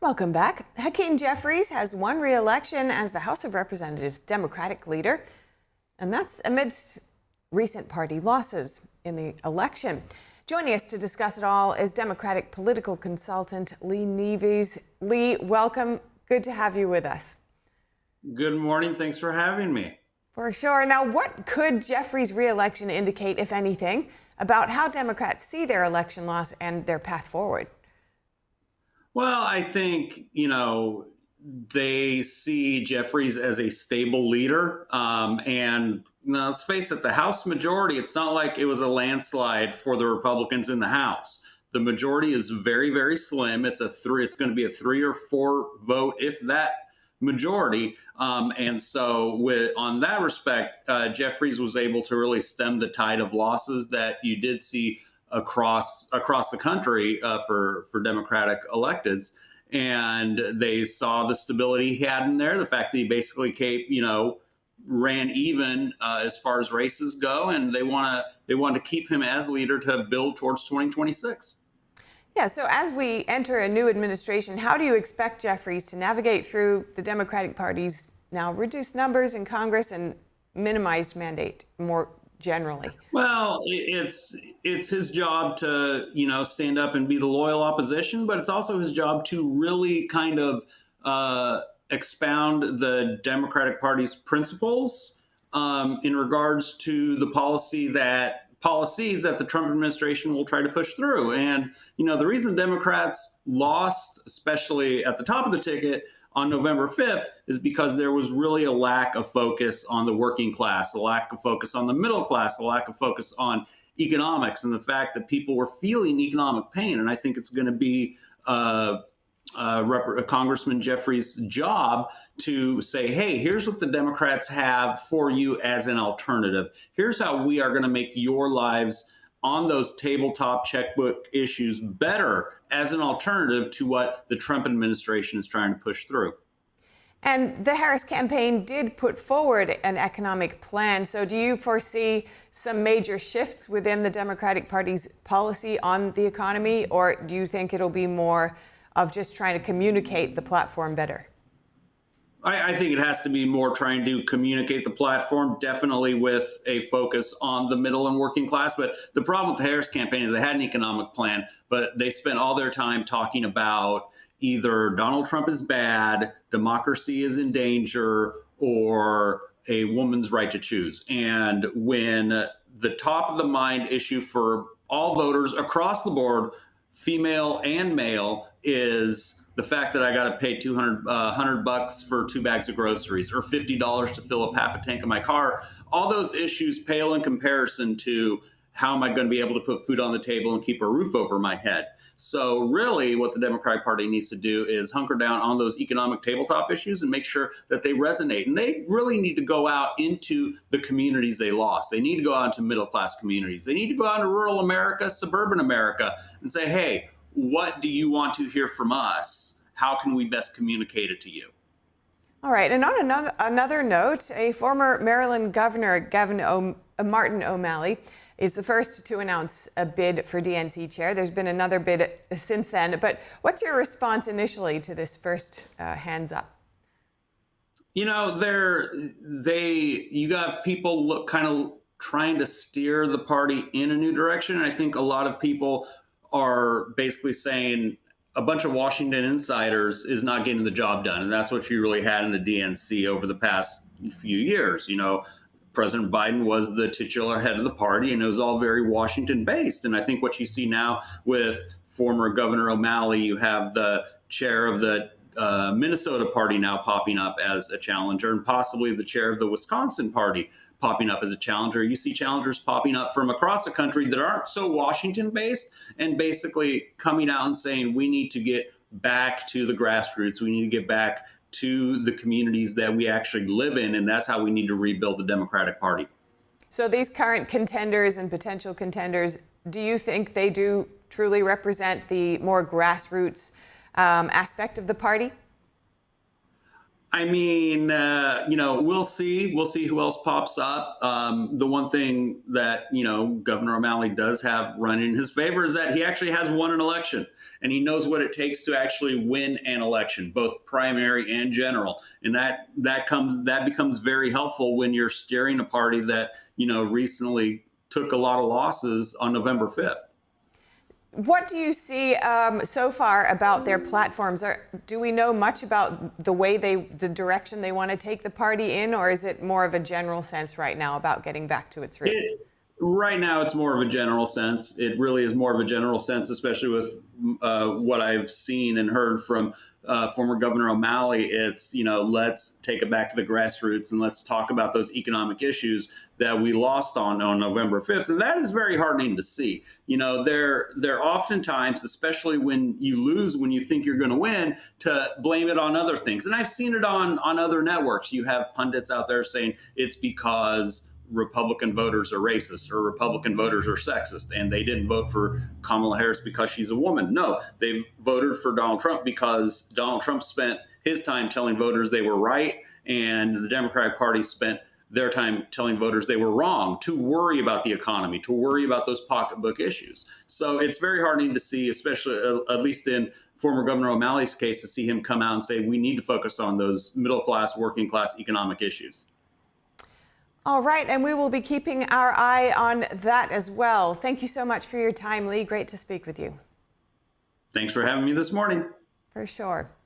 Welcome back. Hakeem Jeffries has won re-election as the House of Representatives Democratic leader, and that's amidst recent party losses in the election. Joining us to discuss it all is Democratic political consultant Lee Neves. Lee, welcome. Good to have you with us. Good morning. Thanks for having me. For sure. Now, what could Jeffries' re-election indicate, if anything, about how Democrats see their election loss and their path forward? Well, I think, they see Jeffries as a stable leader. And let's face it, the House majority, it's not like it was a landslide for the Republicans in the House. The majority is very, very slim. It's going to be a 3 or 4 vote, if that majority. And so on that respect, Jeffries was able to really stem the tide of losses that you did see across the country for Democratic electeds. And they saw the stability he had in there, the fact that he basically ran even as far as races go, and they want to keep him as leader to build towards 2026. Yeah, so as we enter a new administration, how do you expect Jeffries to navigate through the Democratic Party's now reduced numbers in Congress and minimized mandate more generally? Well, it's his job to, stand up and be the loyal opposition, but it's also his job to really kind of expound the Democratic Party's principles in regards to the policies that the Trump administration will try to push through. And, the reason Democrats lost, especially at the top of the ticket on November 5th, is because there was really a lack of focus on the working class, a lack of focus on the middle class, a lack of focus on economics, and the fact that people were feeling economic pain. And I think it's going to be Congressman Jeffries' job to say, hey, here's what the Democrats have for you as an alternative. Here's how we are going to make your lives on those tabletop checkbook issues better as an alternative to what the Trump administration is trying to push through. And the Harris campaign did put forward an economic plan. So do you foresee some major shifts within the Democratic Party's policy on the economy, or do you think it'll be more of just trying to communicate the platform better? I think it has to be more trying to communicate the platform, definitely with a focus on the middle and working class. But the problem with the Harris campaign is they had an economic plan, but they spent all their time talking about either Donald Trump is bad, democracy is in danger, or a woman's right to choose. And when the top of the mind issue for all voters across the board, female and male, is the fact that I got to pay $100 for 2 bags of groceries or $50 to fill up half a tank of my car. All those issues pale in comparison to how am I going to be able to put food on the table and keep a roof over my head. So really what the Democratic Party needs to do is hunker down on those economic tabletop issues and make sure that they resonate. And they really need to go out into the communities they lost. They need to go out into middle class communities. They need to go out into rural America, suburban America, and say, hey, what do you want to hear from us? How can we best communicate it to you? All right. And on another note, a former Maryland governor, Martin O'Malley, is the first to announce a bid for DNC chair. There's been another bid since then. But what's your response initially to this first hands up? You got people kind of trying to steer the party in a new direction. And I think a lot of people are basically saying a bunch of Washington insiders is not getting the job done. And that's what you really had in the DNC over the past few years. President Biden was the titular head of the party, and it was all very Washington based. And I think what you see now with former Governor O'Malley, you have the chair of the Minnesota party now popping up as a challenger, and possibly the chair of the Wisconsin party popping up as a challenger. You see challengers popping up from across the country that aren't so Washington-based and basically coming out and saying, we need to get back to the grassroots. We need to get back to the communities that we actually live in, and that's how we need to rebuild the Democratic Party. So these current contenders and potential contenders, do you think they do truly represent the more grassroots aspect of the party? I mean, we'll see. We'll see who else pops up. The one thing that, Governor O'Malley does have run in his favor is that he actually has won an election, and he knows what it takes to actually win an election, both primary and general. And that becomes very helpful when you're steering a party that, recently took a lot of losses on November 5th. What do you see so far about their platforms? Do we know much about the direction they want to take the party in, or is it more of a general sense right now about getting back to its roots? Right now, it's more of a general sense. It really is more of a general sense, especially with what I've seen and heard from former Governor O'Malley. It's, let's take it back to the grassroots and let's talk about those economic issues that we lost on November 5th. And that is very heartening to see. They're oftentimes, especially when you lose, when you think you're going to win, to blame it on other things. And I've seen it on other networks. You have pundits out there saying it's because Republican voters are racist or Republican voters are sexist and they didn't vote for Kamala Harris because she's a woman. No, they voted for Donald Trump because Donald Trump spent his time telling voters they were right, and the Democratic Party spent their time telling voters they were wrong, to worry about the economy, to worry about those pocketbook issues. So it's very heartening to see, especially at least in former Governor O'Malley's case, to see him come out and say we need to focus on those middle class, working class economic issues. All right, and we will be keeping our eye on that as well. Thank you so much for your time, Lee. Great to speak with you. Thanks for having me this morning. For sure.